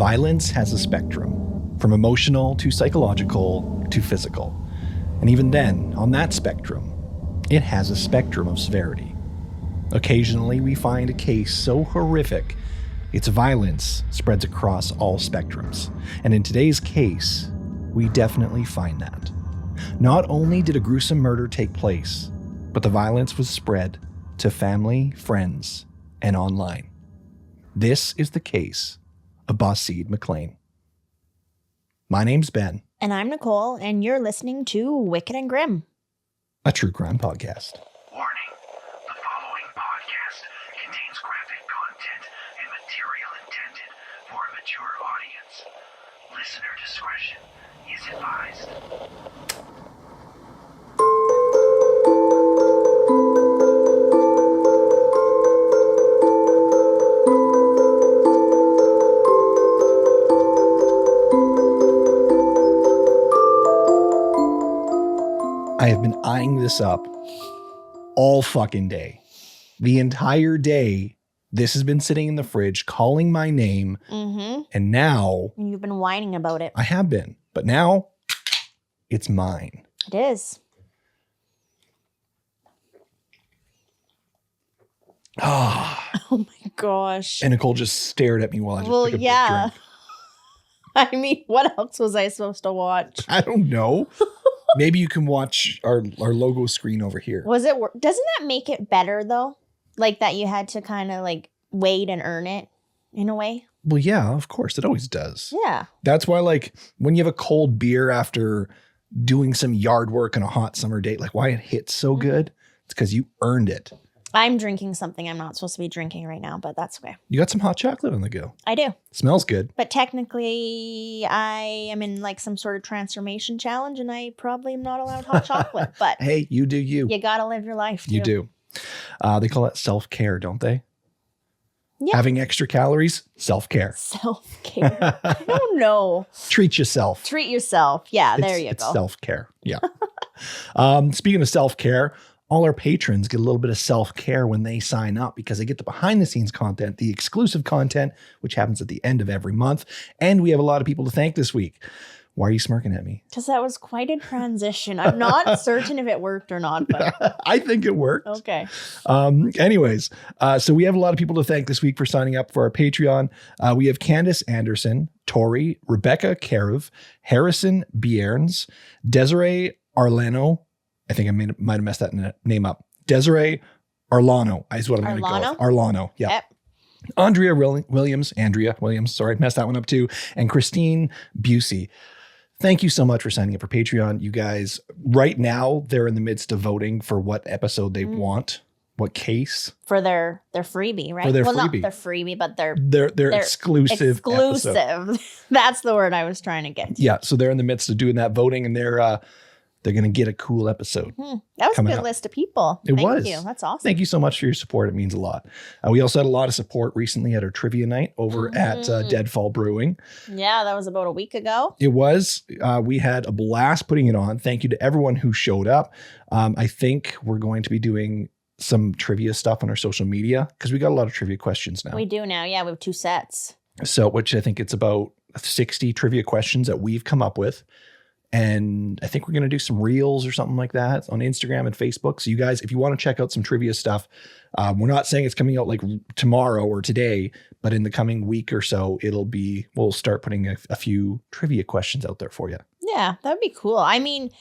Violence has a spectrum, from emotional to psychological to physical. And even then, on that spectrum, it has a spectrum of severity. Occasionally, we find a case so horrific, its violence spreads across all spectrums. And in today's case, we definitely find that. Not only did a gruesome murder take place, but the violence was spread to family, friends, and online. This is the case of Bahsid McLean. My name's Ben. And I'm Nicole, and you're listening to Wicked and Grim, a true crime podcast. Warning, the following podcast contains graphic content and material intended for a mature audience. Listener discretion is advised. I have been eyeing this up all fucking day. The entire day, this has been sitting in the fridge, calling my name. And now... You've been whining about it. I have been. But now, it's mine. It is. Ah. Oh my gosh. And Nicole just stared at me while I just took a big drink. I mean, what else was I supposed to watch? I don't know. Maybe you can watch our logo screen over here. Was it? Doesn't that make it better though? Like that you had to kind of like wait and earn it in a way? Well, yeah, of course. It always does. Yeah. That's why, like, when you have a cold beer after doing some yard work on a hot summer day, like why it hits so good, it's because you earned it. I'm drinking something I'm not supposed to be drinking right now, but that's okay. You got some hot chocolate on the go. I do. Smells good. But technically, I am in like some sort of transformation challenge, and I probably am not allowed hot chocolate. But hey, you do you. You gotta live your life too. You do. They call it self-care, don't they? Yeah. Having extra calories, self-care. Self-care. I don't know. Treat yourself. Treat yourself. Yeah, there you it's go. Self-care. Yeah. Speaking of self-care, all our patrons get a little bit of self-care when they sign up because they get the behind-the-scenes content, the exclusive content, which happens at the end of every month. And we have a lot of people to thank this week. Why are you smirking at me? Because that was quite a transition. I'm not certain if it worked or not, but I think it worked. Okay. Anyways, so we have a lot of people to thank this week for signing up for our Patreon. We have Candace Anderson, Tori, Rebecca Karev, Harrison Bierns, Desiree Arlano. I think I might have messed that name up. Desiree Arlano is what I'm going to call it. Arlano. Yeah. Yep. Andrea Williams, sorry, messed that one up too. And Christine Busey. Thank you so much for signing up for Patreon. You guys, right now, they're in the midst of voting for what episode they want, what case. For their freebie, right? For their freebie. Not their freebie, but their exclusive episode. That's the word I was trying to get to. Yeah, so they're in the midst of doing that voting, and they're going to get a cool episode. That was a good list of people. Thank you. That's awesome. Thank you so much for your support. It means a lot. We also had a lot of support recently at our trivia night over at Deadfall Brewing. Yeah, that was about a week ago. It was. We had a blast putting it on. Thank you to everyone who showed up. I think we're going to be doing some trivia stuff on our social media because we got a lot of trivia questions now. We do now. Yeah, we have 2 sets. So, which I think it's about 60 trivia questions that we've come up with. And I think we're going to do some reels or something like that on Instagram and Facebook. So you guys, if you want to check out some trivia stuff, we're not saying it's coming out like tomorrow or today, but in the coming week or so, we'll start putting a few trivia questions out there for you. Yeah, that'd be cool. I mean,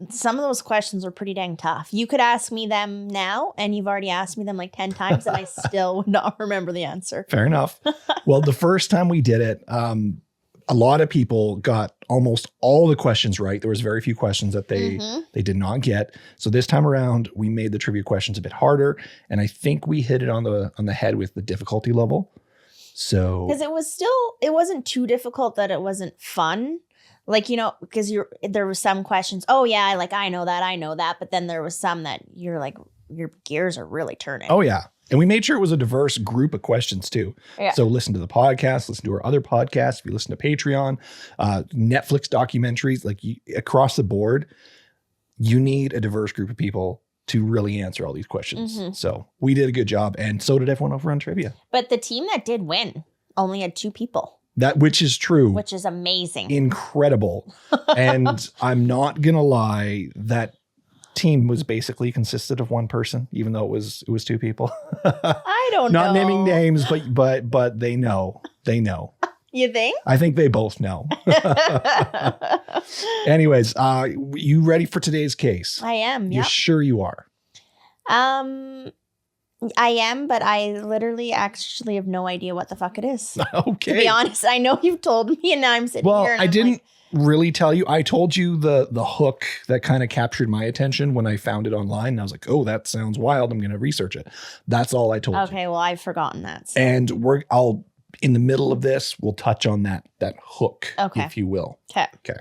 some of those questions are pretty dang tough. You could ask me them now, and you've already asked me them like 10 times, and I still would not remember the answer. Fair enough. Well, the first time we did it, a lot of people got almost all the questions right. There was very few questions that they did not get. So this time around, we made the trivia questions a bit harder, and I think we hit it on the head with the difficulty level. So because it wasn't too difficult that it wasn't fun. Like, you know, because there were some questions. Oh yeah, I know that, but then there was some that you're like, your gears are really turning. Oh yeah. And we made sure it was a diverse group of questions too. Yeah. So listen to the podcast, listen to our other podcasts. If you listen to Patreon, Netflix documentaries, across the board, you need a diverse group of people to really answer all these questions. So we did a good job, and so did everyone over on trivia. But the team that did win, only had 2 people, Which is true. which is amazing. Incredible. And I'm not going to lie, that team was basically consisted of one person, even though it was 2 people. I don't know. Not naming names, but they know. They know. You think? I think they both know. Anyways, you ready for today's case? I am. You Yep. sure you are? I am, but I literally actually have no idea what the fuck it is. Okay. To be honest, I know you've told me, and now I'm sitting Well, here. And I I'm didn't like, really tell you. I told you the hook that kind of captured my attention when I found it online. And I was like, oh, that sounds wild. I'm going to research it. That's all I told you. okay, well, I've forgotten that. So. And I'll in the middle of this, we'll touch on that hook, Okay. if you will. Okay. Okay.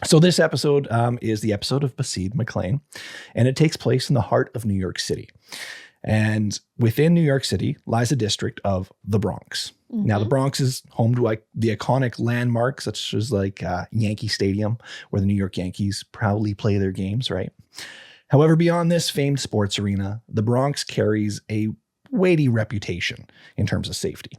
So this episode is the episode of Bahsid, McLean, and it takes place in the heart of New York City. And within New York City lies a district of the Bronx. Now, the Bronx is home to like the iconic landmarks, such as like Yankee Stadium, where the New York Yankees proudly play their games, right? However, beyond this famed sports arena, the Bronx carries a weighty reputation in terms of safety.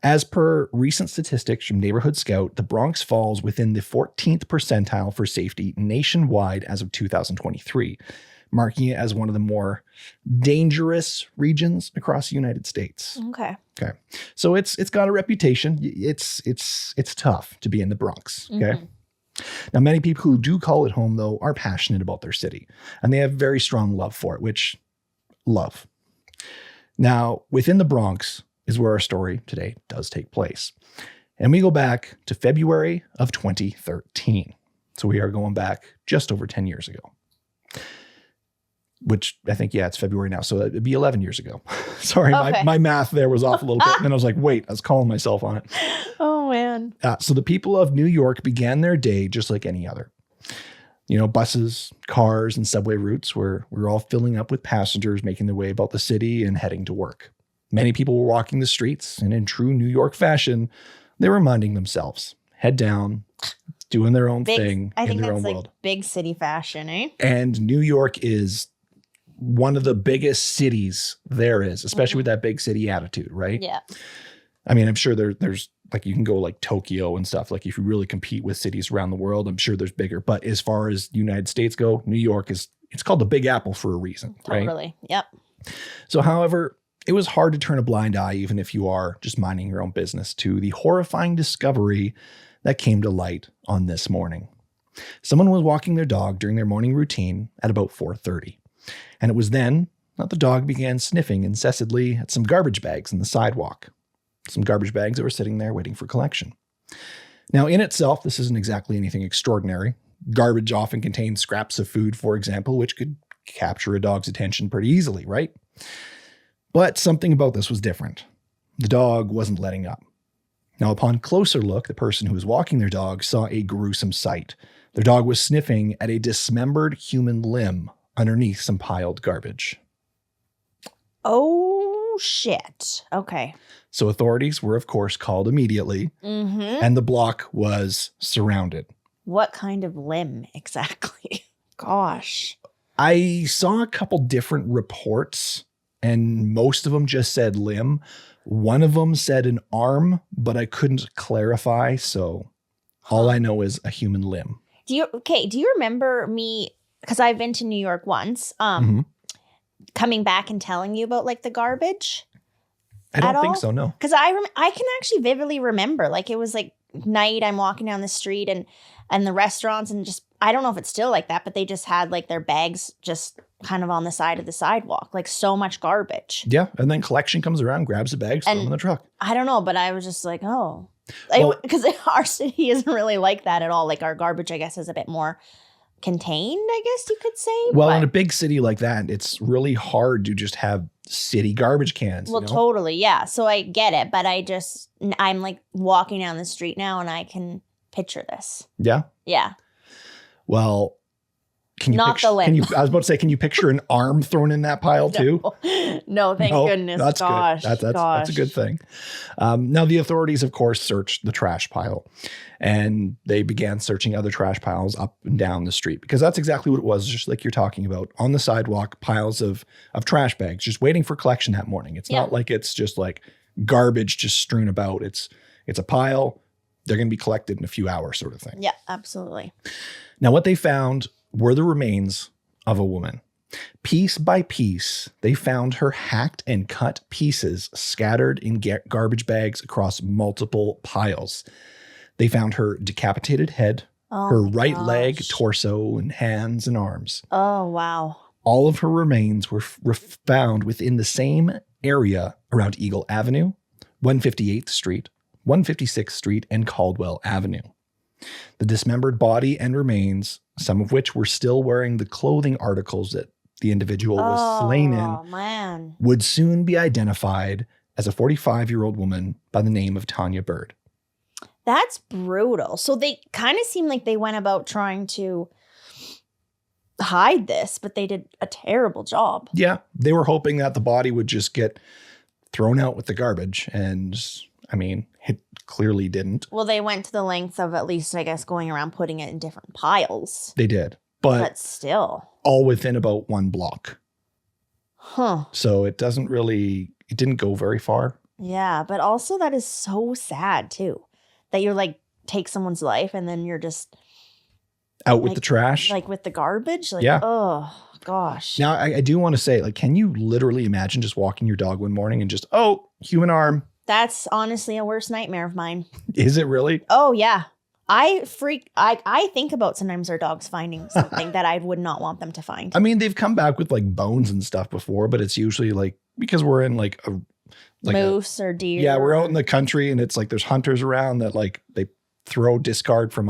As per recent statistics from Neighborhood Scout, the Bronx falls within the 14th percentile for safety nationwide as of 2023, marking it as one of the more dangerous regions across the United States. Okay. Okay. So it's got a reputation. It's tough to be in the Bronx. Okay. Now, many people who do call it home, though, are passionate about their city, and they have very strong love for it, which love. Now, within the Bronx is where our story today does take place. And we go back to February of 2013. So we are going back just over 10 years ago. Which I think, it's February now. So it'd be 11 years ago. Sorry, Okay. my math there was off a little bit. And then I was like, wait, I was calling myself on it. Oh, man. So the people of New York began their day just like any other. You know, buses, cars, and subway routes were all filling up with passengers making their way about the city and heading to work. Many people were walking the streets, and in true New York fashion, they were minding themselves, head down, doing their own thing I in think their that's own like world. big city fashion, eh? And New York is one of the biggest cities there is, especially with that big city attitude, right? Yeah. I mean, I'm sure there's like, you can go like Tokyo and stuff. Like if you really compete with cities around the world, I'm sure there's bigger. But as far as the United States go, New York it's called the Big Apple for a reason, right? Totally. Yep. So, however, it was hard to turn a blind eye, even if you are just minding your own business, to the horrifying discovery that came to light on this morning. Someone was walking their dog during their morning routine at about 4:30. And it was then that the dog began sniffing incessantly at some garbage bags in the sidewalk. Some garbage bags that were sitting there waiting for collection. Now, in itself, this isn't exactly anything extraordinary. Garbage often contains scraps of food, for example, which could capture a dog's attention pretty easily, right? But something about this was different. The dog wasn't letting up. Now, upon closer look, the person who was walking their dog saw a gruesome sight. Their dog was sniffing at a dismembered human limb underneath some piled garbage. Oh, shit. Okay. So authorities were, of course, called immediately, and the block was surrounded. What kind of limb exactly? Gosh. I saw a couple different reports, and most of them just said limb. One of them said an arm, but I couldn't clarify, so all I know is a human limb. Do you remember me, because I've been to New York once, coming back and telling you about like the garbage? I don't At think all? so, no. Because I can actually vividly remember, like it was like night, I'm walking down the street and the restaurants, and just, I don't know if it's still like that, but they just had like their bags just kind of on the side of the sidewalk, like so much garbage. Yeah, and then collection comes around, grabs the bags, throw them in the truck. I don't know, but I was just like, oh. Well- Because our city isn't really like that at all. Like our garbage, I guess, is a bit more contained, I guess you could say. Well, but, in a big city like that, it's really hard to just have city garbage cans. well, you know? totally, yeah. So I get it, but I'm like walking down the street now and I can picture this. Yeah. Yeah. Well, can you Not picture, the limb. I was about to say, can you picture an arm thrown in that pile too? No, thank No, goodness. That's Gosh, good. That's a good thing. Now, the authorities, of course, searched the trash pile, and they began searching other trash piles up and down the street, because that's exactly what it was, just like you're talking about. On the sidewalk, piles of trash bags just waiting for collection that morning. It's not like it's just like garbage just strewn about. It's a pile. They're going to be collected in a few hours sort of thing. Yeah, absolutely. Now, what they found were the remains of a woman. Piece by piece, they found her hacked and cut pieces scattered in garbage bags across multiple piles. They found her decapitated head, her right leg, torso, and hands and arms. Oh, wow. All of her remains were found within the same area around Eagle Avenue, 158th Street, 156th Street, and Caldwell Avenue. The dismembered body and remains, some of which were still wearing the clothing articles that the individual was slain in, man. would soon be identified as a 45-year-old woman by the name of Tanya Bird. That's brutal. So they kind of seem like they went about trying to hide this, but they did a terrible job. Yeah, they were hoping that the body would just get thrown out with the garbage. And I mean, it clearly didn't. Well, they went to the length of at least, I guess, going around putting it in different piles. They did. But still. All within about 1 block. Huh. So it didn't go very far. Yeah, but also that is so sad too. That you're like, take someone's life and then you're just out with the trash. Like with the garbage. Like, yeah. Oh, gosh. Now, I do want to say, like, can you literally imagine just walking your dog one morning and just, oh, human arm? That's honestly a worst nightmare of mine. Is it really? Oh, yeah. I think about sometimes our dogs finding something that I would not want them to find. I mean, they've come back with like bones and stuff before, but it's usually like, because we're in like moose or deer. Yeah, we're out in the country and it's like there's hunters around that like they throw discard from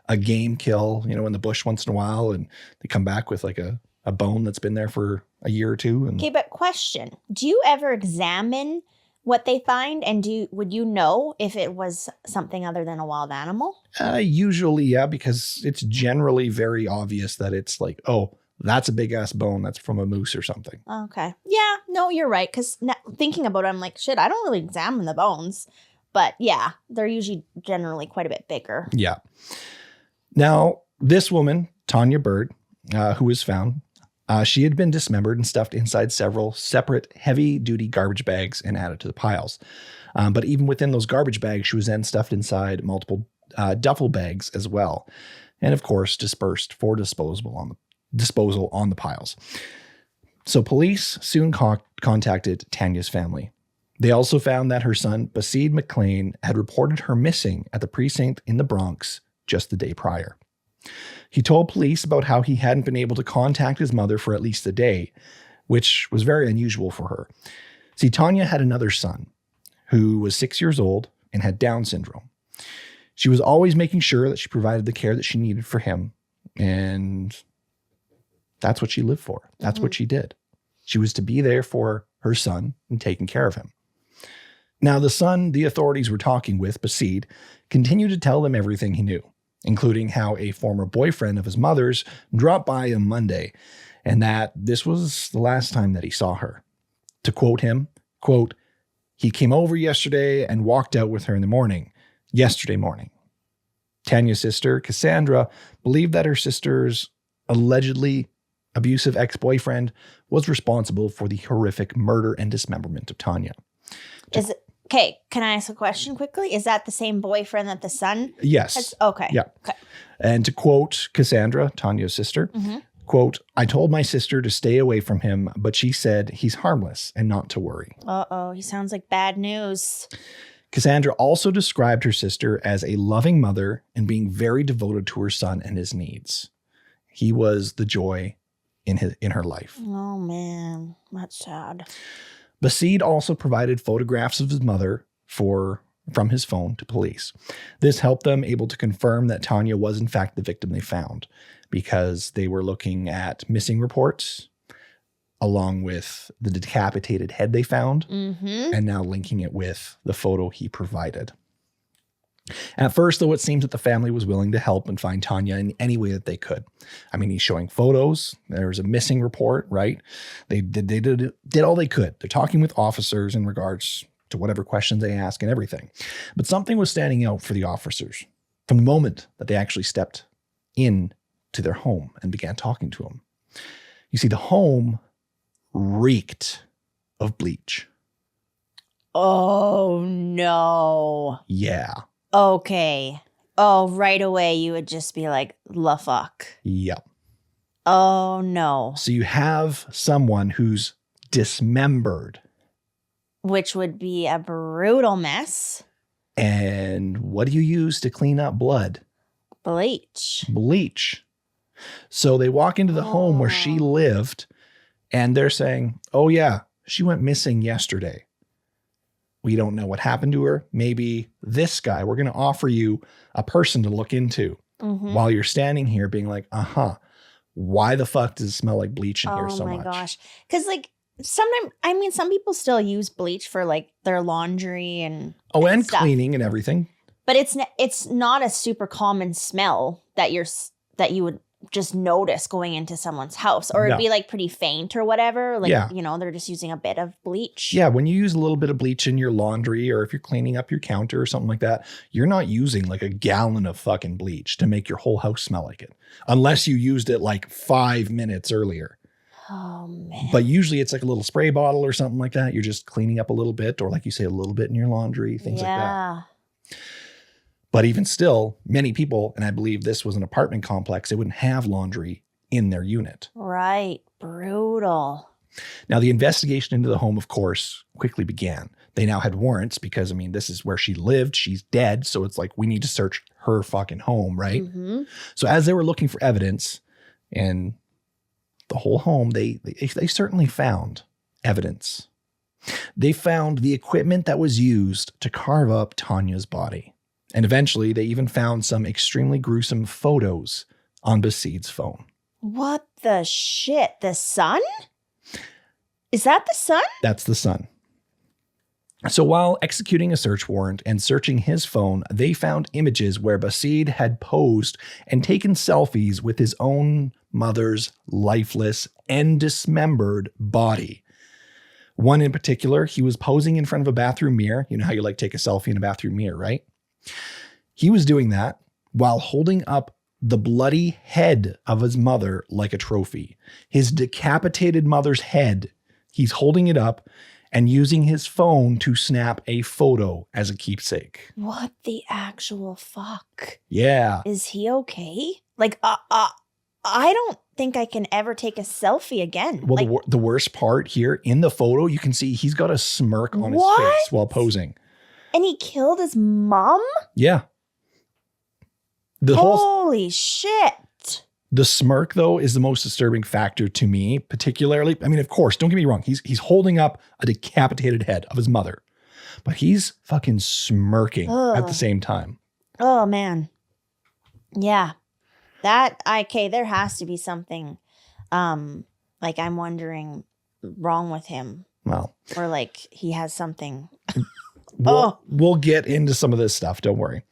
a game kill, in the bush once in a while, and they come back with like a bone that's been there for a year or two. Okay, but question. Do you ever examine what they find, and would you know if it was something other than a wild animal? Usually, yeah, because it's generally very obvious that it's like, oh, that's a big ass bone that's from a moose or something. Okay. Yeah, no, you're right. Because thinking about it, I'm like, shit, I don't really examine the bones. But yeah, they're usually generally quite a bit bigger. Yeah. Now, this woman, Tanya Bird, who was found, she had been dismembered and stuffed inside several separate heavy-duty garbage bags and added to the piles. But even within those garbage bags, she was then stuffed inside multiple duffel bags as well. And of course, dispersed for disposal on the piles. So police soon contacted Tanya's family. They also found that her son, Bahsid McLean, had reported her missing at the precinct in the Bronx just the day prior. He told police about how he hadn't been able to contact his mother for at least a day, which was very unusual for her. See, Tanya had another son who was 6 years old and had Down syndrome. She was always making sure that she provided the care that she needed for him, and that's what she lived for. That's what she did. She was to be there for her son and taking care of him. Now, the son the authorities were talking with, Bahsid, continued to tell them everything he knew, including how a former boyfriend of his mother's dropped by on Monday, and that this was the last time that he saw her. To quote him, quote, "He came over yesterday and walked out with her in the morning, yesterday morning." Tanya's sister, Cassandra, believed that her sister's allegedly abusive ex-boyfriend was responsible for the horrific murder and dismemberment of Tanya. Okay, can I ask a question quickly? Is that the same boyfriend that the son? Yes. Okay. Yeah. Okay. And to quote Cassandra, Tanya's sister, quote, "I told my sister to stay away from him, but she said he's harmless and not to worry." Uh-oh, he sounds like bad news. Cassandra also described her sister as a loving mother and being very devoted to her son and his needs. He was the joy in her life. Oh, man. That's sad. Bahsid also provided photographs of his mother from his phone to police. This helped them able to confirm that Tanya was in fact the victim they found, because they were looking at missing reports along with the decapitated head they found, and now linking it with the photo he provided. At first, though, it seems that the family was willing to help and find Tanya in any way that they could. I mean, he's showing photos. There was a missing report, right? They did all they could. They're talking with officers in regards to whatever questions they ask and everything. But something was standing out for the officers from the moment that they actually stepped in to their home and began talking to him. You see, the home reeked of bleach. Oh, no. Yeah. Okay. Oh, right away you would just be like, la fuck. Yep. Oh, no. So you have someone who's dismembered. Which would be a brutal mess. And what do you use to clean up blood? Bleach. Bleach. So they walk into the home where she lived and they're saying, oh yeah, she went missing yesterday. We don't know what happened to her. Maybe this guy, we're going to offer you a person to look into while you're standing here being like, why the fuck does it smell like bleach in here so much? Oh my gosh. Because like sometimes, I mean, some people still use bleach for like their laundry and stuff. Cleaning and everything. But it's not a super common smell that you would just notice going into someone's house, or it'd be like pretty faint or whatever. Like, they're just using a bit of bleach. Yeah. When you use a little bit of bleach in your laundry, or if you're cleaning up your counter or something like that, you're not using like a gallon of fucking bleach to make your whole house smell like it, unless you used it like 5 minutes earlier. Oh man. But usually it's like a little spray bottle or something like that. You're just cleaning up a little bit, or like you say, a little bit in your laundry, things like that. But even still, many people, and I believe this was an apartment complex, they wouldn't have laundry in their unit. Right. Brutal. Now, the investigation into the home, of course, quickly began. They now had warrants because, I mean, this is where she lived. She's dead. So it's like, we need to search her fucking home, right? So as they were looking for evidence in the whole home, they certainly found evidence. They found the equipment that was used to carve up Tanya's body. And eventually, they even found some extremely gruesome photos on Bahsid's phone. What the shit? The son? Is that the son? That's the son. So while executing a search warrant and searching his phone, they found images where Bahsid had posed and taken selfies with his own mother's lifeless and dismembered body. One in particular, he was posing in front of a bathroom mirror. You know how you like take a selfie in a bathroom mirror, right? He was doing that while holding up the bloody head of his mother like a trophy. His decapitated mother's head, he's holding it up and using his phone to snap a photo as a keepsake. What the actual fuck? Yeah. Is he okay? Like, I don't think I can ever take a selfie again. Well, like, the worst part here, in the photo, you can see he's got a smirk on his face while posing. And he killed his mom? Yeah. Holy shit. The smirk, though, is the most disturbing factor to me, particularly. I mean, of course, don't get me wrong. He's holding up a decapitated head of his mother, but he's fucking smirking at the same time. Oh, man. Yeah. There has to be something, like I'm wondering, wrong with him. Well. Or like he has something. We'll get into some of this stuff. Don't worry.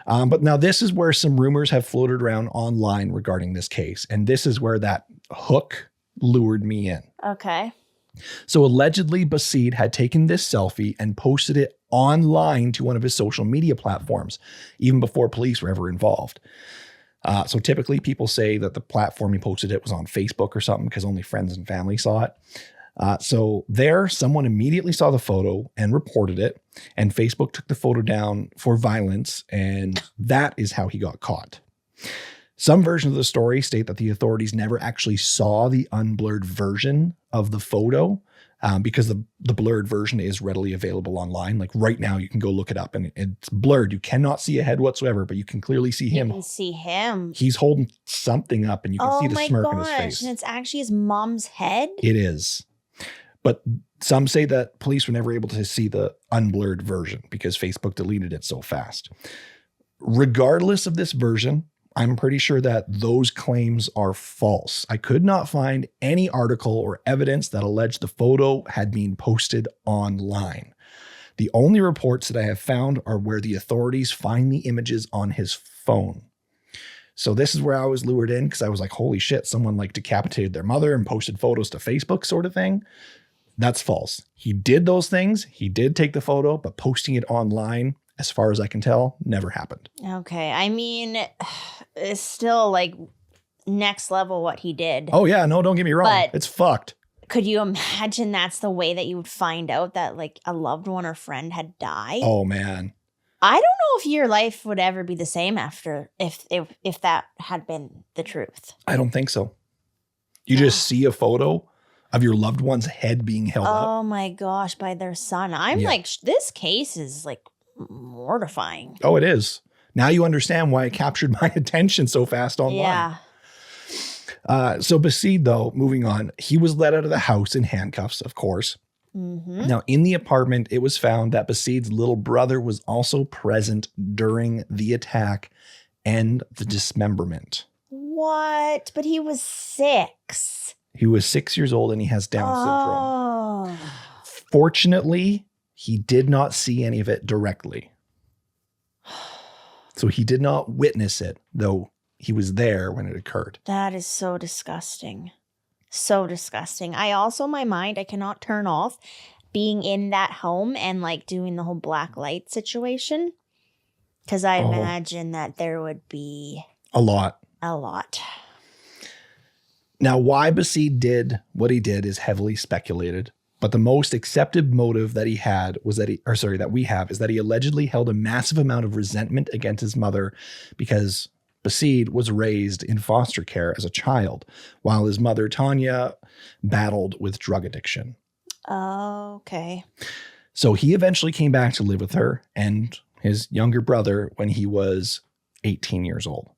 But now this is where some rumors have floated around online regarding this case. And this is where that hook lured me in. Okay. So allegedly, Bahsid had taken this selfie and posted it online to one of his social media platforms, even before police were ever involved. So typically people say that the platform he posted it was on Facebook or something because only friends and family saw it. So there, someone immediately saw the photo and reported it, and Facebook took the photo down for violence, and that is how he got caught. Some versions of the story state that the authorities never actually saw the unblurred version of the photo because the blurred version is readily available online. Like right now, you can go look it up, and it's blurred. You cannot see a head whatsoever, but you can clearly see him. You can see him. He's holding something up, and you can see the smirk on his face. And it's actually his mom's head? It is. But some say that police were never able to see the unblurred version because Facebook deleted it so fast. Regardless of this version, I'm pretty sure that those claims are false. I could not find any article or evidence that alleged the photo had been posted online. The only reports that I have found are where the authorities find the images on his phone. So this is where I was lured in because I was like, holy shit, someone like decapitated their mother and posted photos to Facebook sort of thing. That's false. He did those things. He did take the photo, but posting it online, as far as I can tell, never happened. Okay. I mean, it's still like next level what he did. Oh, yeah. No, don't get me wrong. But it's fucked. could you imagine that's the way that you would find out that like a loved one or friend had died? Oh, man. I don't know if your life would ever be the same after if that had been the truth. I don't think so. You just see a photo of your loved one's head being held up. Oh my gosh, by their son. I'm like, this case is like mortifying. Oh, it is. Now you understand why it captured my attention so fast online. Yeah. So Bahsid, though, moving on, he was let out of the house in handcuffs, of course. Mm-hmm. Now, in the apartment, it was found that Bahsid's little brother was also present during the attack and the dismemberment. What? But he was 6. He was 6 years old and he has Down syndrome. Oh. Fortunately, he did not see any of it directly. So he did not witness it, though he was there when it occurred. That is so disgusting. So disgusting. I also, my mind, I cannot turn off being in that home and like doing the whole black light situation. Because I imagine that there would be a lot. Now, why Bahsid did what he did is heavily speculated. But the most accepted motive that he had was that we have is that he allegedly held a massive amount of resentment against his mother because Bahsid was raised in foster care as a child, while his mother, Tanya, battled with drug addiction. Oh, okay. So he eventually came back to live with her and his younger brother when he was 18 years old,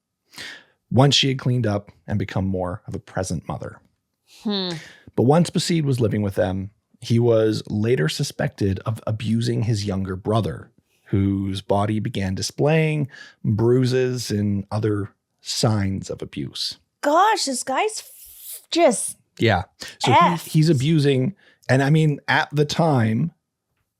once she had cleaned up and become more of a present mother. But once Bahsid was living with them, he was later suspected of abusing his younger brother, whose body began displaying bruises and other signs of abuse. Gosh, this guy's just Yeah. So he's abusing. And I mean, at the time,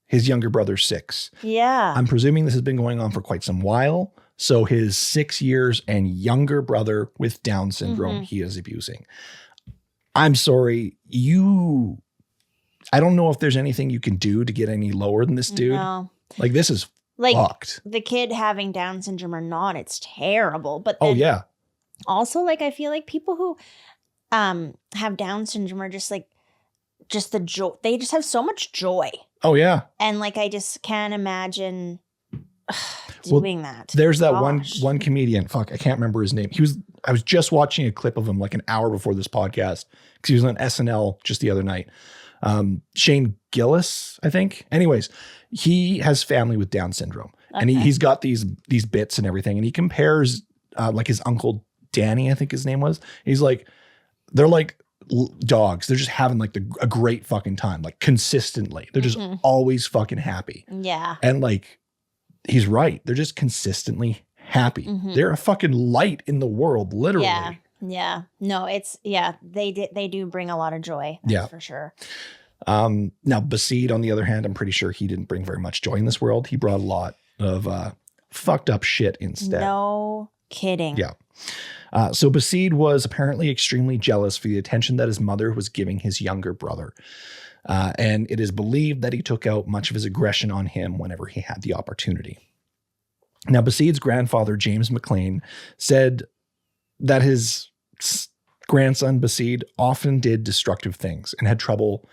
his younger brother's 6. Yeah. I'm presuming this has been going on for quite some while. So his 6 years and younger brother with Down syndrome, he is abusing. I'm sorry, I don't know if there's anything you can do to get any lower than this dude. No. Like, this is like fucked. The kid having Down syndrome or not, it's terrible. But then also, like, I feel like people who have Down syndrome are just the joy. They just have so much joy. Oh, yeah. And like, I just can't imagine doing that. There's that one comedian. Fuck, I can't remember his name. I was just watching a clip of him like an hour before this podcast because he was on SNL just the other night. Shane Gillis, I think. Anyways, he has family with Down syndrome, and he's got these bits and everything, and he compares like his uncle Danny, I think his name was. He's like, they're like dogs. They're just having like a great fucking time, like consistently. They're just always fucking happy. Yeah. And like, he's right. They're just consistently happy. They're a fucking light in the world, literally. Yeah. Yeah. No, they do bring a lot of joy. That's for sure. Now Bahsid, on the other hand, I'm pretty sure he didn't bring very much joy in this world. He brought a lot of fucked up shit instead. No kidding. Yeah. So Bahsid was apparently extremely jealous for the attention that his mother was giving his younger brother. And it is believed that he took out much of his aggression on him whenever he had the opportunity. Now, Bahsid's grandfather, James McLean, said that his grandson, Bahsid, often did destructive things and had trouble.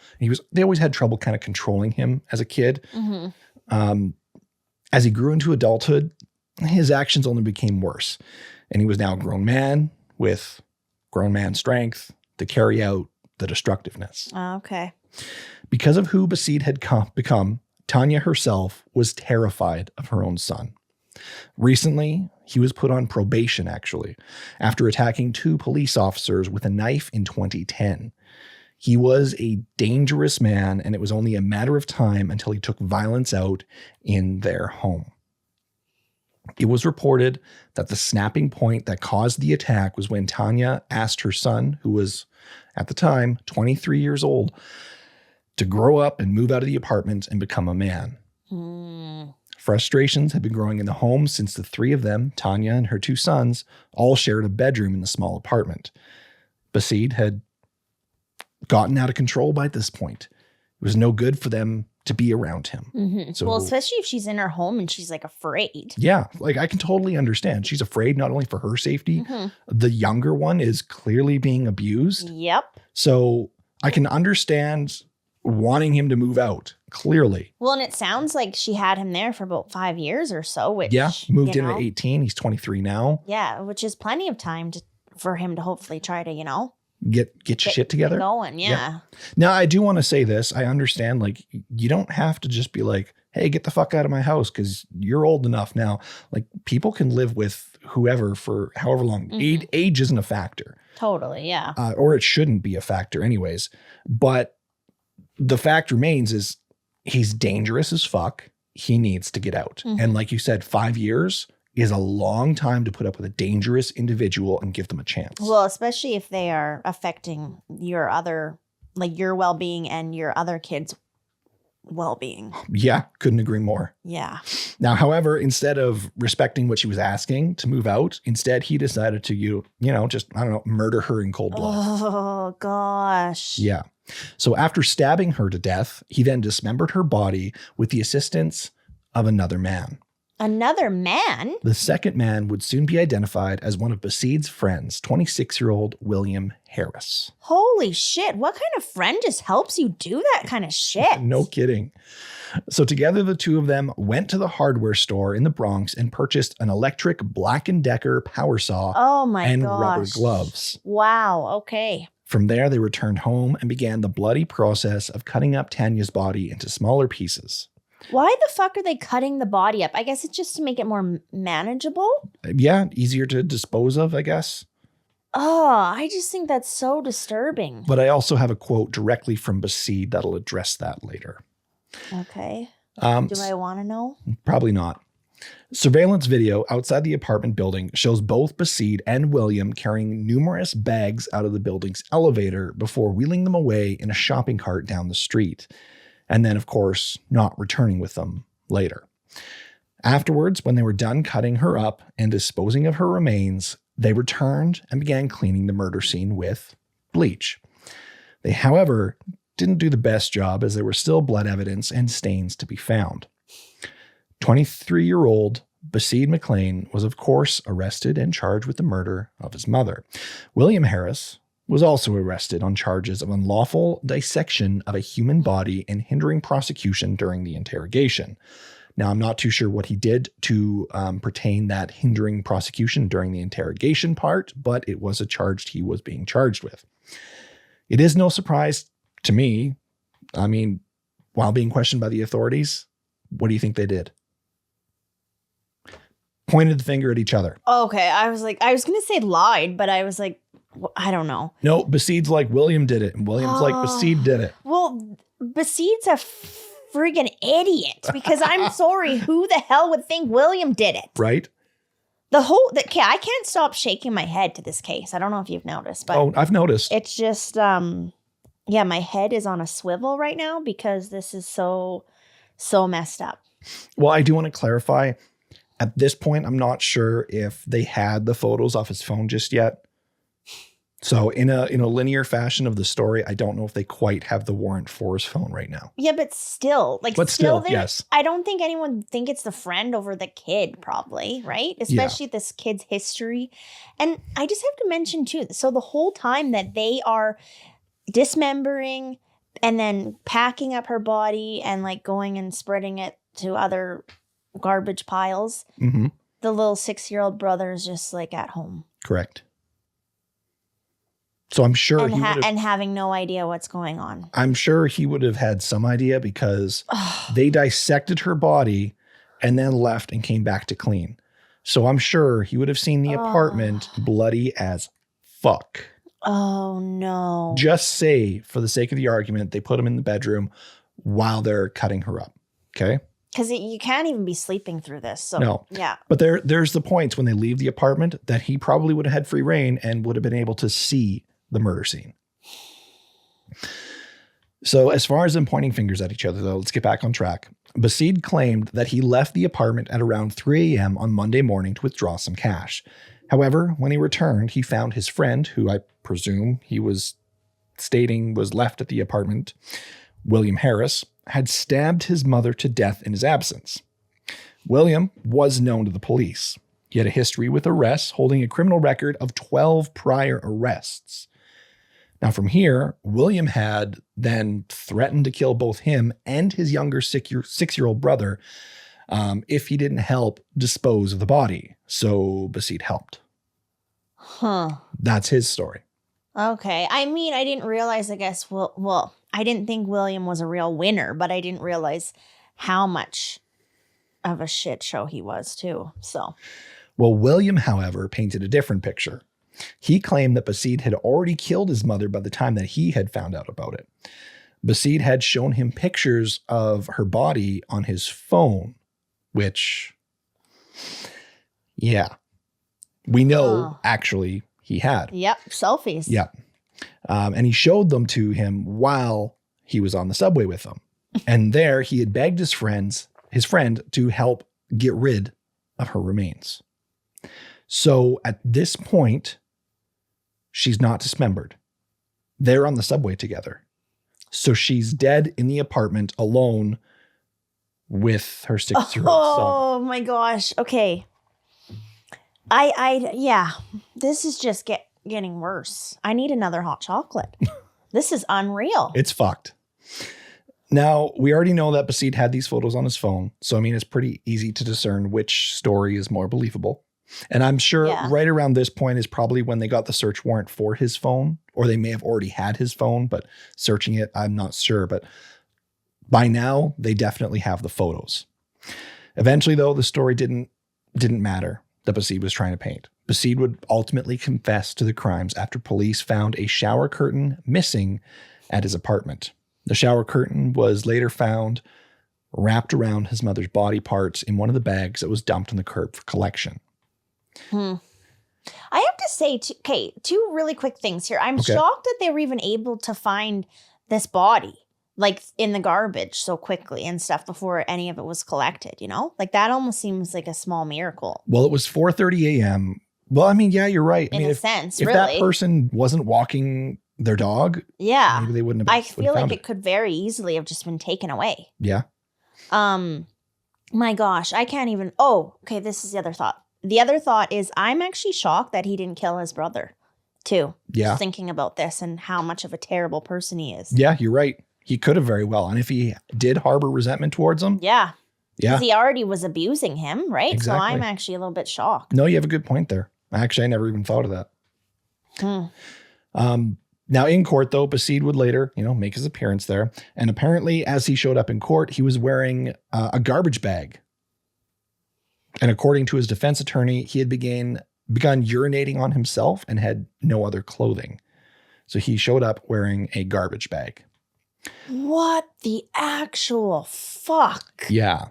They always had trouble kind of controlling him as a kid. As he grew into adulthood, his actions only became worse. And he was now a grown man with grown man strength to carry out the destructiveness. Okay. Because of who Bahsid had become, Tanya herself was terrified of her own son. Recently, he was put on probation, actually, after attacking 2 police officers with a knife in 2010. He was a dangerous man, and it was only a matter of time until he took violence out in their home. It was reported that the snapping point that caused the attack was when Tanya asked her son, who was at the time 23 years old, to grow up and move out of the apartment and become a man. Frustrations had been growing in the home since the 3 of them, Tanya and her 2 sons, all shared a bedroom in the small apartment. Bahsid had gotten out of control by this point. It was no good for them to be around him. So, well, especially if she's in her home and she's like afraid. Yeah, like I can totally understand. She's afraid not only for her safety, the younger one is clearly being abused. Yep. So I can understand wanting him to move out, clearly. Well, and it sounds like she had him there for about 5 years or so, which, Yeah, moved you in know, at 18. He's 23 now. Yeah, which is plenty of time for him to hopefully try to, Get your shit together. get going. Yeah. Now, I do want to say this. I understand, like, you don't have to just be like, hey, get the fuck out of my house because you're old enough now. Like, people can live with whoever for however long. Age isn't a factor. Totally, yeah. Or it shouldn't be a factor anyways. But the fact remains is he's dangerous as fuck. He needs to get out. And like you said, 5 years is a long time to put up with a dangerous individual and give them a chance. Well, especially if they are affecting your well-being and your other kids' well-being. Yeah, couldn't agree more. Yeah. Now, however, instead of respecting what she was asking to move out, instead he decided to, just, I don't know, murder her in cold blood. Oh, gosh. Yeah. So after stabbing her to death, he then dismembered her body with the assistance of another man. Another man? The second man would soon be identified as one of Bahsid's friends, 26-year-old William Harris. Holy shit. What kind of friend just helps you do that kind of shit? No kidding. So together, the two of them went to the hardware store in the Bronx and purchased an electric Black & Decker power saw and rubber gloves. Wow. Okay. From there, they returned home and began the bloody process of cutting up Tanya's body into smaller pieces. Why the fuck are they cutting the body up? I guess it's just to make it more manageable. Yeah, easier to dispose of, I guess. Oh, I just think that's so disturbing. But I also have a quote directly from Bahsid that'll address that later. Okay. Do I want to know? Probably not. Surveillance video outside the apartment building shows both Bahsid and William carrying numerous bags out of the building's elevator before wheeling them away in a shopping cart down the street. And then, of course, not returning with them later. Afterwards, when they were done cutting her up and disposing of her remains, they returned and began cleaning the murder scene with bleach. They, however, didn't do the best job as there were still blood evidence and stains to be found. 23-year-old Bahsid McLean was, of course, arrested and charged with the murder of his mother. William Harris was also arrested on charges of unlawful dissection of a human body and hindering prosecution during the interrogation. Now, I'm not too sure what he did to pertain that hindering prosecution during the interrogation part, but it was a charge he was being charged with. It is no surprise to me. I mean, while being questioned by the authorities, what do you think they did? Pointed the finger at each other. Okay, I was going to say lied, but I was like, I don't know. No, Bahsid's like William did it, and William's like Bahsid did it. Well, Bahsid's a friggin' idiot because I'm sorry, who the hell would think William did it? Right? I can't stop shaking my head to this case. I don't know if you've noticed, but I've noticed. It's just, my head is on a swivel right now because this is so messed up. Well, I do want to clarify. At this point, I'm not sure if they had the photos off his phone just yet. So in a linear fashion of the story, I don't know if they quite have the warrant for his phone right now. Yeah, but still, yes. I don't think anyone would think it's the friend over the kid, probably, right? Especially this kid's history. And I just have to mention too, so the whole time that they are dismembering and then packing up her body and like going and spreading it to other garbage piles, the little 6-year-old brother is just like at home. Correct. So I'm sure and having no idea what's going on. I'm sure he would have had some idea because they dissected her body and then left and came back to clean. So I'm sure he would have seen the apartment bloody as fuck. Oh, no. Just say, for the sake of the argument, they put him in the bedroom while they're cutting her up. Okay? Because you can't even be sleeping through this. So, no. Yeah. But there's the points when they leave the apartment that he probably would have had free reign and would have been able to see the murder scene. So as far as them pointing fingers at each other, though, let's get back on track. Bahsid claimed that he left the apartment at around 3 a.m. on Monday morning to withdraw some cash. However, when he returned, he found his friend, who I presume he was stating was left at the apartment, William Harris, had stabbed his mother to death in his absence. William was known to the police. He had a history with arrests, holding a criminal record of 12 prior arrests. Now, from here, William had then threatened to kill both him and his younger 6-year-old brother if he didn't help dispose of the body. So Bahsid helped. Huh. That's his story. Okay. I mean, I didn't realize, I guess, well, I didn't think William was a real winner, but I didn't realize how much of a shit show he was too. So, Well, William, however, painted a different picture. He claimed that Bahsid had already killed his mother by the time that he had found out about it. Bahsid had shown him pictures of her body on his phone, which, yeah, we know actually he had. Yep, selfies. Yeah. And he showed them to him while he was on the subway with them. And there he had begged his friend to help get rid of her remains. So at this point, she's not dismembered. They're on the subway together. So she's dead in the apartment alone with her 6-year-old son. Oh my gosh. Okay. Yeah, this is just getting worse. I need another hot chocolate. This is unreal. It's fucked. Now, we already know that Bahsid had these photos on his phone. So, I mean, it's pretty easy to discern which story is more believable. And I'm sure right around this point is probably when they got the search warrant for his phone, or they may have already had his phone, but searching it, I'm not sure. But by now, they definitely have the photos. Eventually, though, the story didn't matter that Bahsid was trying to paint. Bahsid would ultimately confess to the crimes after police found a shower curtain missing at his apartment. The shower curtain was later found wrapped around his mother's body parts in one of the bags that was dumped on the curb for collection. I have to say, two really quick things here. I'm shocked that they were even able to find this body, like in the garbage so quickly and stuff before any of it was collected, you know? Like that almost seems like a small miracle. Well, it was 4:30 a.m. Well, I mean, yeah, you're right. In a sense, if really. that person wasn't walking their dog, maybe they wouldn't have. I feel like it could very easily have just been taken away. Yeah. My gosh, I can't even. Oh, okay. This is the other thought. The other thought is I'm actually shocked that he didn't kill his brother, too. Yeah. Just thinking about this and how much of a terrible person he is. Yeah, you're right. He could have very well. And if he did harbor resentment towards him. Yeah. Yeah. Because he already was abusing him, right? Exactly. So I'm actually a little bit shocked. No, you have a good point there. Actually, I never even thought of that. Now in court, though, Bahsid would later, make his appearance there. And apparently, as he showed up in court, he was wearing a garbage bag. And according to his defense attorney, he had begun urinating on himself and had no other clothing. So he showed up wearing a garbage bag. What the actual fuck? Yeah.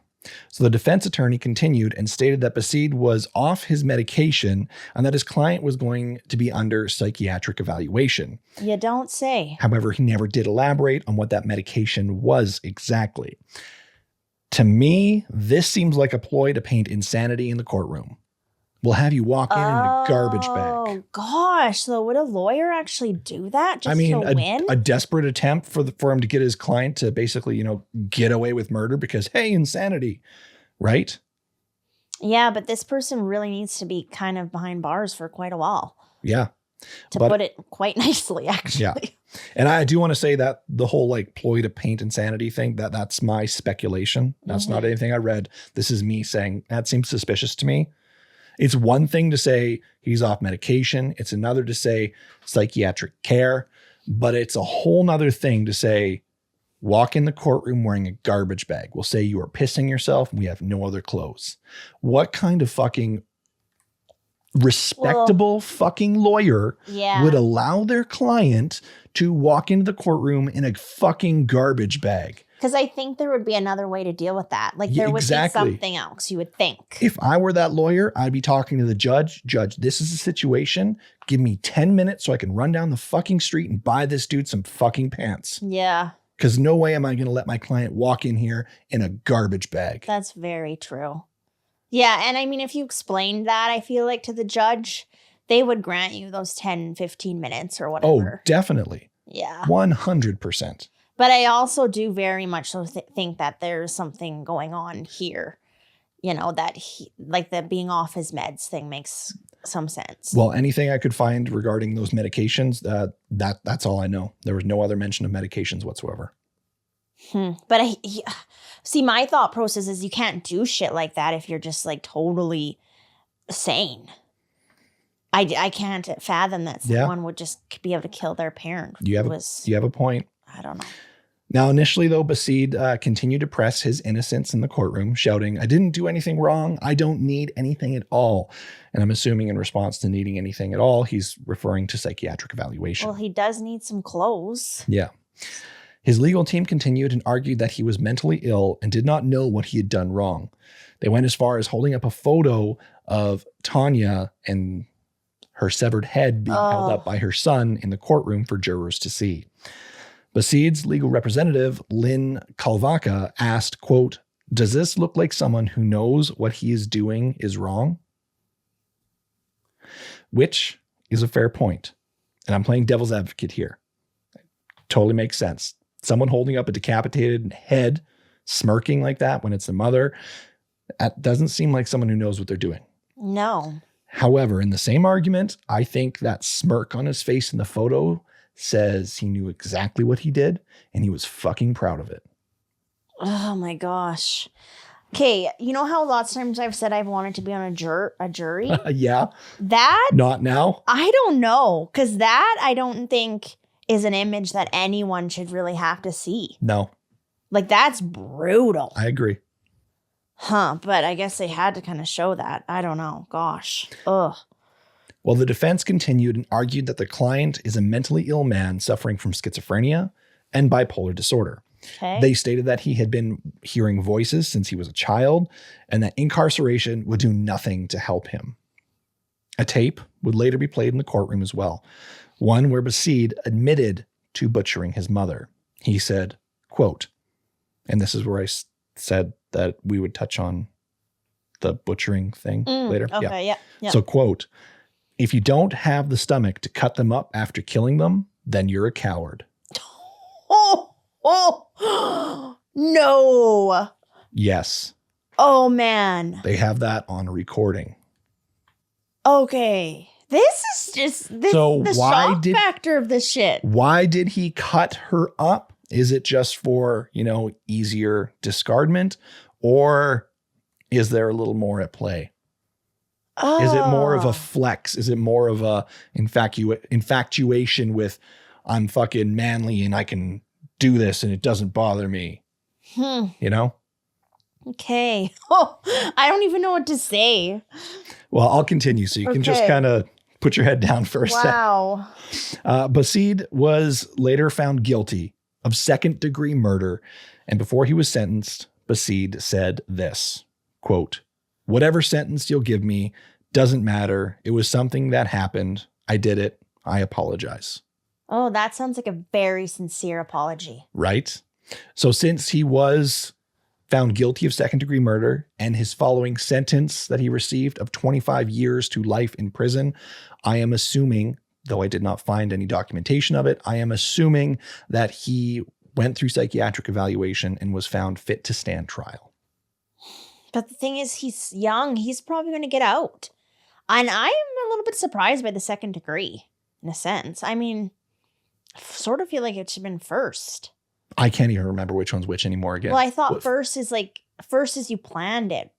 So the defense attorney continued and stated that Bahsid was off his medication and that his client was going to be under psychiatric evaluation. You don't say. However, he never did elaborate on what that medication was exactly. To me, this seems like a ploy to paint insanity in the courtroom. We'll have you walk in a garbage bag. Oh, gosh. So would a lawyer actually do that just to win? A desperate attempt for him to get his client to basically, get away with murder because, hey, insanity, right? Yeah, but this person really needs to be kind of behind bars for quite a while. Yeah. To put it quite nicely, actually. Yeah. And I do want to say that the whole ploy to paint insanity thing, that's my speculation. That's not anything I read. This is me saying that seems suspicious to me. It's one thing to say he's off medication. It's another to say psychiatric care, but it's a whole nother thing to say, walk in the courtroom wearing a garbage bag. We'll say you are pissing yourself and we have no other clothes. What kind of fucking respectable fucking lawyer would allow their client to walk into the courtroom in a fucking garbage bag? Because I think there would be another way to deal with that. There would be something else, you would think. If I were that lawyer, I'd be talking to the judge. Judge, this is a situation. Give me 10 minutes so I can run down the fucking street and buy this dude some fucking pants. Yeah. Because no way am I going to let my client walk in here in a garbage bag. That's very true. Yeah, and I mean, if you explained that, I feel like to the judge, they would grant you those 10, 15 minutes or whatever. Oh, definitely. Yeah. 100%. But I also do very much so think that there's something going on here. That he, the being off his meds thing makes some sense. Well, anything I could find regarding those medications, that's all I know. There was no other mention of medications whatsoever. But see, my thought process is you can't do shit like that if you're just like totally sane. I can't fathom that someone would just be able to kill their parent. You have a point. I don't know. Now, initially, though, Bahsid continued to press his innocence in the courtroom, shouting, "I didn't do anything wrong. I don't need anything at all." And I'm assuming in response to needing anything at all, he's referring to psychiatric evaluation. Well, he does need some clothes. Yeah. His legal team continued and argued that he was mentally ill and did not know what he had done wrong. They went as far as holding up a photo of Tanya and her severed head being held up by her son in the courtroom for jurors to see. Bahsid's legal representative, Lynn Kalvaka, asked, quote, "Does this look like someone who knows what he is doing is wrong?" Which is a fair point. And I'm playing devil's advocate here. Totally makes sense. Someone holding up a decapitated head, smirking like that when it's the mother, that doesn't seem like someone who knows what they're doing. No. However, in the same argument, I think that smirk on his face in the photo says he knew exactly what he did and he was fucking proud of it. Oh my gosh. Okay, you know how lots of times I've said I've wanted to be on a jury? Yeah. That? Not now? I don't know, because that I don't think is an image that anyone should really have to see. No. Like, that's brutal. I agree. Huh, but I guess they had to kind of show that. I don't know. Gosh. Ugh. Well, the defense continued and argued that the client is a mentally ill man suffering from schizophrenia and bipolar disorder. Okay. They stated that he had been hearing voices since he was a child and that incarceration would do nothing to help him. A tape would later be played in the courtroom as well, one where Bahsid admitted to butchering his mother. He said, quote, and this is where I said that we would touch on the butchering thing later. Okay, yeah. So, quote, "If you don't have the stomach to cut them up after killing them, then you're a coward." Oh, no. Yes. Oh, man. They have that on recording. Okay. This is just So the why shock factor of this shit. Why did he cut her up? Is it just for, easier discardment? Or is there a little more at play? Oh. Is it more of a flex? Is it more of a infatuation with, I'm fucking manly and I can do this and it doesn't bother me? Okay. Oh, I don't even know what to say. Well, I'll continue so you can just kind of put your head down for a sec. Wow. Bahsid was later found guilty of second-degree murder, and before he was sentenced, Bahsid said this, quote, "Whatever sentence you'll give me doesn't matter. It was something that happened. I did it. I apologize." Oh, that sounds like a very sincere apology. Right? So since he was found guilty of second-degree murder and his following sentence that he received of 25 years to life in prison, I am assuming, though I did not find any documentation of it, I am assuming that he went through psychiatric evaluation and was found fit to stand trial. But the thing is, he's young. He's probably going to get out. And I am a little bit surprised by the second degree, in a sense. I mean, sort of feel like it should have been first. I can't even remember which one's which anymore again. Well, I thought first is you planned it.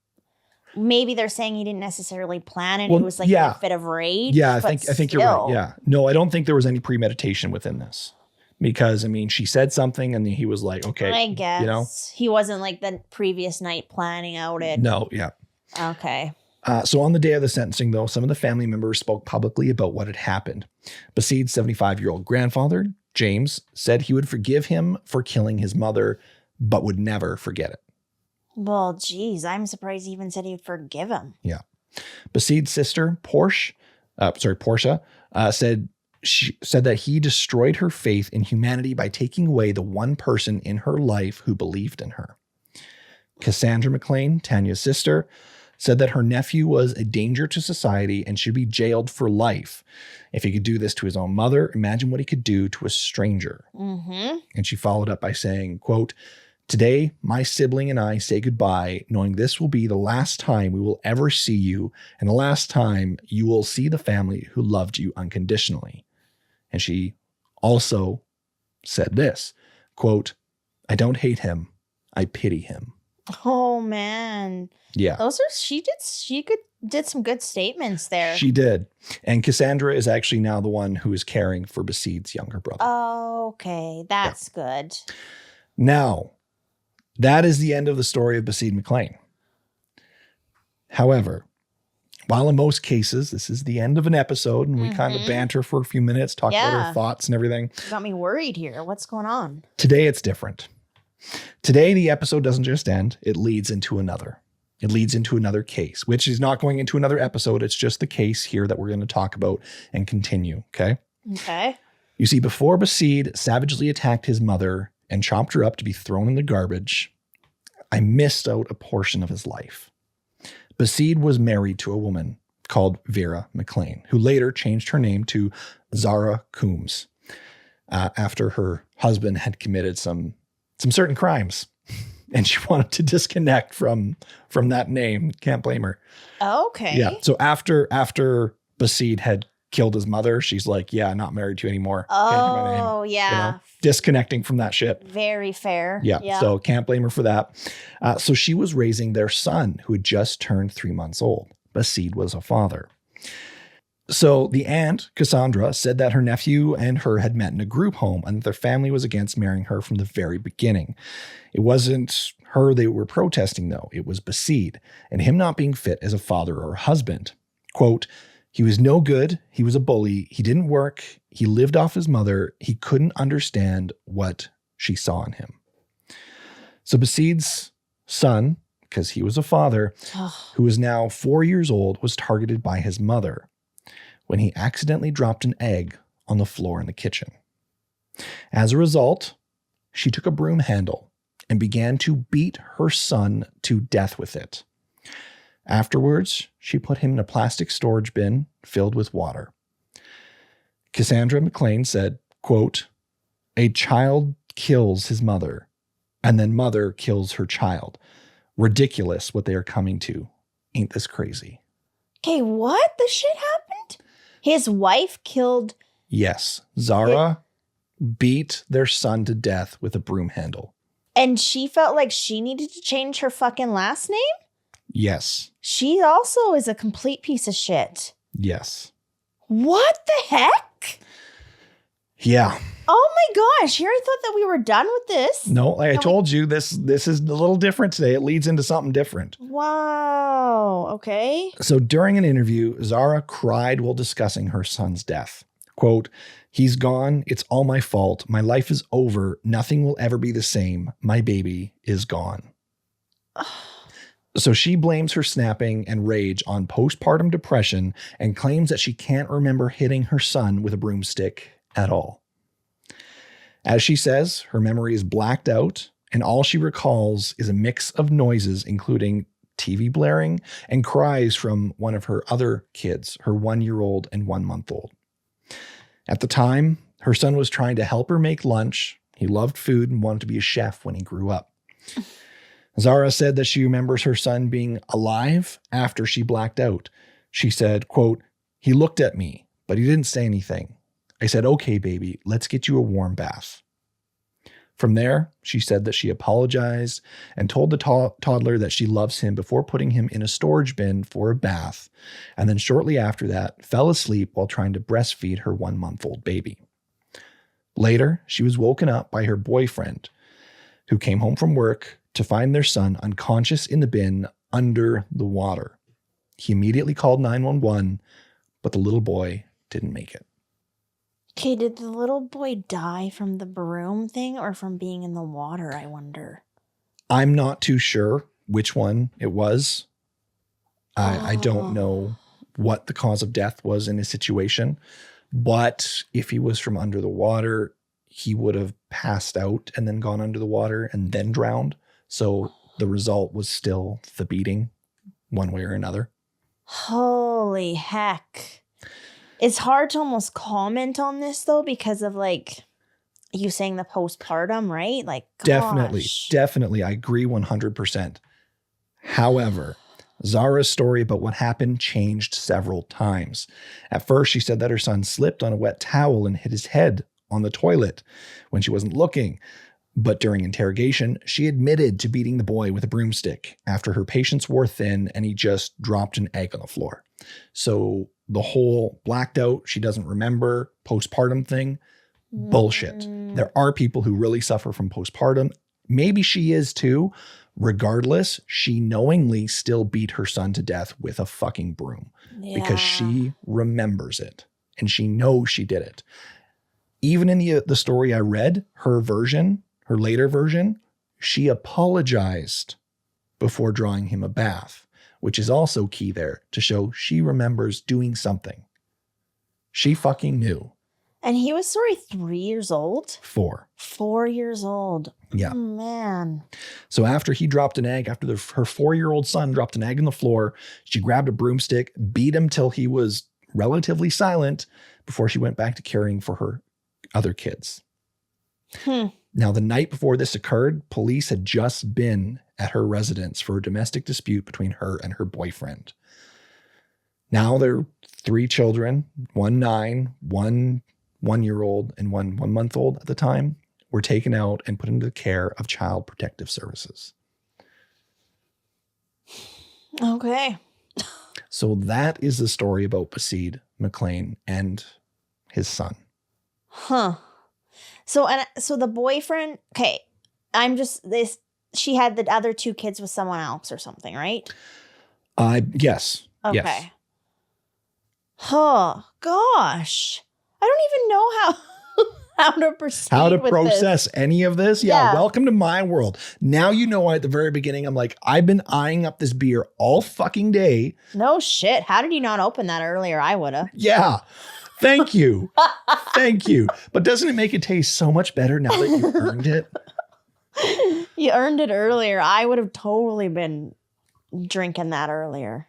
Maybe they're saying he didn't necessarily plan it. Well, it was like a fit of rage. Yeah, I think you're right. Yeah. No, I don't think there was any premeditation within this. Because, she said something and he was like, okay. I guess. He wasn't like the previous night planning out it. No, yeah. Okay. So on the day of the sentencing, though, some of the family members spoke publicly about what had happened. Bahsid's 75-year-old grandfather, James, said he would forgive him for killing his mother, but would never forget it. Well, geez, I'm surprised he even said he'd forgive him. Yeah. Bahsid's sister, Portia, said that he destroyed her faith in humanity by taking away the one person in her life who believed in her. Cassandra McLean, Tanya's sister, said that her nephew was a danger to society and should be jailed for life. If he could do this to his own mother, imagine what he could do to a stranger. Mm-hmm. And she followed up by saying, quote, Today, my sibling and I say goodbye, knowing this will be the last time we will ever see you and the last time you will see the family who loved you unconditionally. And she also said this, quote, I don't hate him. I pity him. Oh man. Yeah. Those are she did some good statements there. She did. And Cassandra is actually now the one who is caring for Bahsid's younger brother. Okay, that's good. Now, that is the end of the story of Bahsid McLean. However, while in most cases, this is the end of an episode and we kind of banter for a few minutes, talk about our thoughts and everything. You got me worried here. What's going on? Today, it's different. Today, the episode doesn't just end. It leads into another. It leads into another case, which is not going into another episode. It's just the case here that we're going to talk about and continue. Okay. Okay. You see, before Bahsid savagely attacked his mother and chopped her up to be thrown in the garbage, I missed out a portion of his life. Bahsid was married to a woman called Vera McLean, who later changed her name to Zara Coombs after her husband had committed some certain crimes. And she wanted to disconnect from that name. Can't blame her. Okay. Yeah. So after Bahsid had killed his mother, she's like, yeah, not married to you anymore. Can't hear my name. Oh, yeah. You know? Disconnecting from that shit. Very fair. Yeah. So can't blame her for that. So she was raising their son who had just turned 3 months old. Bahsid was a father. So the aunt, Cassandra, said that her nephew and her had met in a group home and that their family was against marrying her from the very beginning. It wasn't her they were protesting, though. It was Bahsid and him not being fit as a father or a husband. Quote, he was no good. He was a bully. He didn't work. He lived off his mother. He couldn't understand what she saw in him. So Bahsid's son, because he was a father, who was now 4 years old, was targeted by his mother when he accidentally dropped an egg on the floor in the kitchen. As a result, she took a broom handle and began to beat her son to death with it. Afterwards, she put him in a plastic storage bin filled with water. Cassandra McLean said, quote, a child kills his mother, and then mother kills her child. Ridiculous what they are coming to. Ain't this crazy? Okay, what? The shit happened? His wife killed... Yes. Zara beat their son to death with a broom handle. And she felt like she needed to change her fucking last name? Yes. She also is a complete piece of shit. Yes. What the heck? Yeah. Oh my gosh. Here I thought that we were done with this. No, like I told you, this is a little different today. It leads into something different. Wow. Okay. So during an interview, Zara cried while discussing her son's death. Quote, he's gone. It's all my fault. My life is over. Nothing will ever be the same. My baby is gone. So she blames her snapping and rage on postpartum depression and claims that she can't remember hitting her son with a broomstick at all. As she says, her memory is blacked out and all she recalls is a mix of noises, including TV blaring and cries from one of her other kids, her 1-year-old and 1-month-old. At the time, her son was trying to help her make lunch. He loved food and wanted to be a chef when he grew up. Zara said that she remembers her son being alive after she blacked out. She said, quote, he looked at me, but he didn't say anything. I said, okay, baby, let's get you a warm bath. From there, she said that she apologized and told the toddler that she loves him before putting him in a storage bin for a bath, and then shortly after that, fell asleep while trying to breastfeed her 1-month-old baby. Later, she was woken up by her boyfriend, who came home from work to find their son unconscious in the bin under the water. He immediately called 911, but the little boy didn't make it. Okay, did the little boy die from the broom thing or from being in the water, I wonder? I'm not too sure which one it was. I don't know what the cause of death was in his situation, but if he was from under the water, he would have passed out and then gone under the water and then drowned. So the result was still the beating one way or another. Holy heck. It's hard to almost comment on this though, because of like, you saying the postpartum, right? Like, Definitely. gosh. Definitely. I agree 100%. However, Zara's story about what happened changed several times. At first, she said that her son slipped on a wet towel and hit his head on the toilet when she wasn't looking. But during interrogation, she admitted to beating the boy with a broomstick after her patience wore thin and he just dropped an egg on the floor. So the whole blacked out, she doesn't remember postpartum thing, bullshit. There are people who really suffer from postpartum. Maybe she is too. Regardless, she knowingly still beat her son to death with a fucking broom because she remembers it and she knows she did it. Even in the story I read, her version, her later version, she apologized before drawing him a bath, which is also key there to show she remembers doing something. She fucking knew. And he was, 3 years old? 4. 4 years old. Yeah. Oh, man. So after he dropped an egg, after her 4-year-old son dropped an egg on the floor, she grabbed a broomstick, beat him till he was relatively silent before she went back to caring for her other kids. Now, the night before this occurred, police had just been at her residence for a domestic dispute between her and her boyfriend. Now there are 3 children, 1 9, 1 1-year-old, and 1 1-month-old at the time, were taken out and put into the care of Child Protective Services. Okay. So that is the story about Bahsid, McLean, and his son. Huh. So the boyfriend, okay, she had the other 2 kids with someone else or something, right? Yes. Okay. Yes. Oh, gosh. I don't even know how to proceed How to with process this. any of this? Yeah, Yeah. welcome to my world. Now you know why at the very beginning I'm like, I've been eyeing up this beer all fucking day. No shit. How did you not open that earlier? I would have. Yeah. Thank you. Thank you. But doesn't it make it taste so much better now that you've earned it? You earned it earlier. I would have totally been drinking that earlier.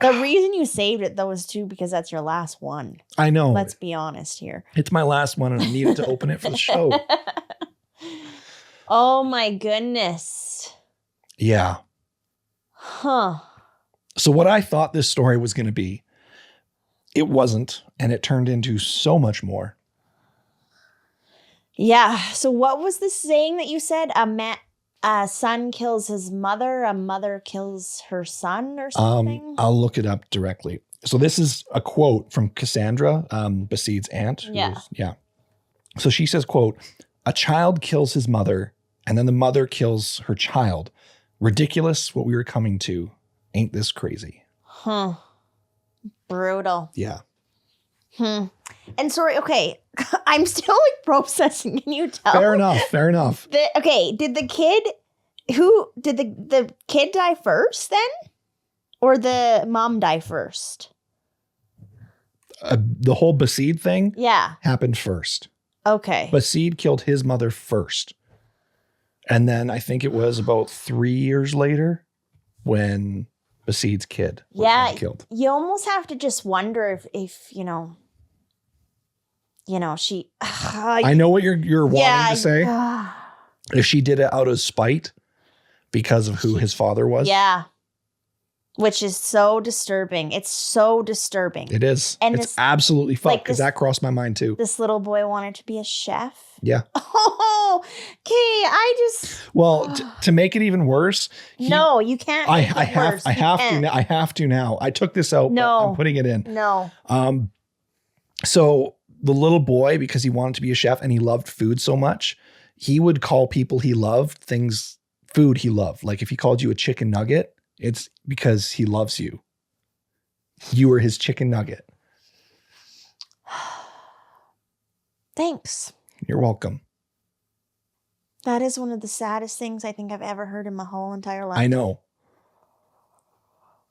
The reason you saved it, though, is too because that's your last one. I know. Let's be honest here. It's my last one and I needed to open it for the show. Oh, my goodness. Yeah. Huh. So what I thought this story was going to be, it wasn't, and it turned into so much more. Yeah. So what was the saying that you said? A son kills his mother, a mother kills her son or something? I'll look it up directly. So this is a quote from Cassandra, Bahsid's aunt. Yeah. So she says, quote, "A child kills his mother, and then the mother kills her child. Ridiculous what we were coming to. Ain't this crazy?" Huh. Brutal. Yeah. And sorry, okay, I'm still like processing. Can you tell? Fair enough. Okay, did the kid the kid die first then? Or the mom die first? The whole Bahsid thing Yeah. happened first. Okay. Bahsid killed his mother first. And then I think it was about 3 years later when Bahsid's kid was killed. You almost have to just wonder if she. I know what you're wanting to say. Yeah. If she did it out of spite because of who his father was. Yeah. Which is so disturbing. It's so disturbing. It is. And it's this- absolutely fucked like because this- that crossed my mind too. This little boy wanted to be a chef. Yeah. Oh, okay. I just Well, to make it even worse. no, you can't. I make it have worse. I You have can't. to. I have to now. I took this out. No. But I'm putting it in. No. So the little boy, because he wanted to be a chef and he loved food so much, he would call people he loved food he loved. Like if he called you a chicken nugget, it's because he loves you. You were his chicken nugget. Thanks. You're welcome. That is one of the saddest things I think I've ever heard in my whole entire life. I know.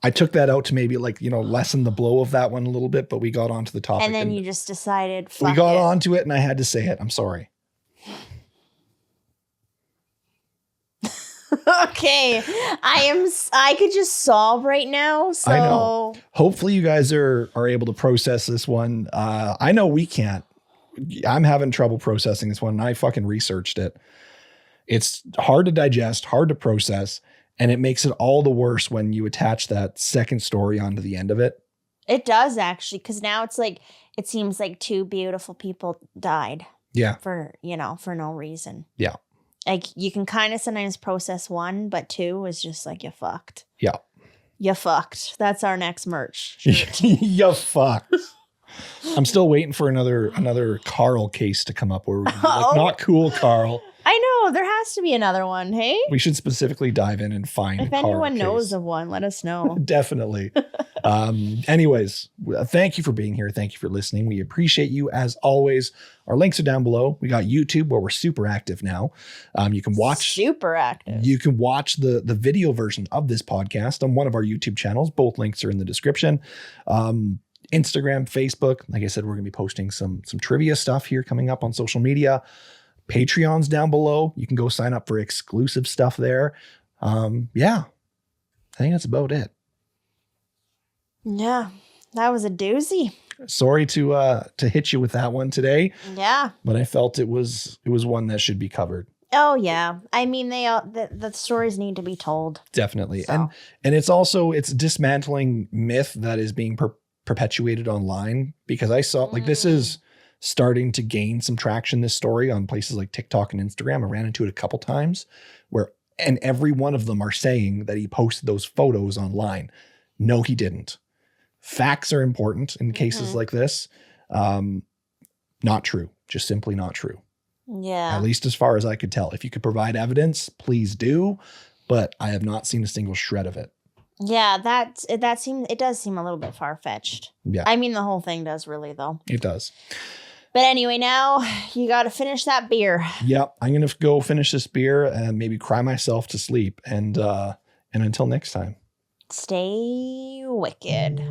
I took that out to maybe lessen the blow of that one a little bit, but we got onto the topic. And then you just decided, we fuck got it. onto it and I had to say it. I'm sorry. Okay. I could just solve right now. So I know. Hopefully you guys are able to process this one. I know we can't. I'm having trouble processing this one, and I fucking researched it. It's hard to digest, hard to process, and it makes it all the worse when you attach that second story onto the end of it. It does actually, because now it's like, it seems like two beautiful people died. Yeah. For no reason. Yeah. Like, you can kind of sometimes process one, but two is just like, you fucked. Yeah. You fucked. That's our next merch. You fucked. I'm still waiting for another Carl case to come up where we're like, not cool, Carl. I know. There has to be another one, hey? We should specifically dive in and find If anyone knows of one, let us know. Definitely. Anyways, thank you for being here. Thank you for listening. We appreciate you as always. Our links are down below. We got YouTube where we're super active now. You can watch super active. You can watch the video version of this podcast on one of our YouTube channels. Both links are in the description. Instagram, Facebook. Like I said, we're going to be posting some trivia stuff here coming up on social media. Patreon's down below. You can go sign up for exclusive stuff there. Yeah, I think that's about it. Yeah, that was a doozy. Sorry to hit you with that one today. Yeah, but I felt it was one that should be covered. Oh yeah, I mean the stories need to be told. Definitely, so. and it's dismantling myth that is being perpetuated online, because I saw like this is starting to gain some traction, this story, on places like TikTok and Instagram. I ran into it a couple times and every one of them are saying that he posted those photos online. No, he didn't. Facts are important in cases like this. Not true. Just simply not true. Yeah. At least as far as I could tell. If you could provide evidence, please do. But I have not seen a single shred of it. Yeah, it does seem a little bit far-fetched. Yeah. I mean, the whole thing does really, though. It does. But anyway, now you got to finish that beer. Yep. I'm going to go finish this beer and maybe cry myself to sleep. And until next time. Stay wicked.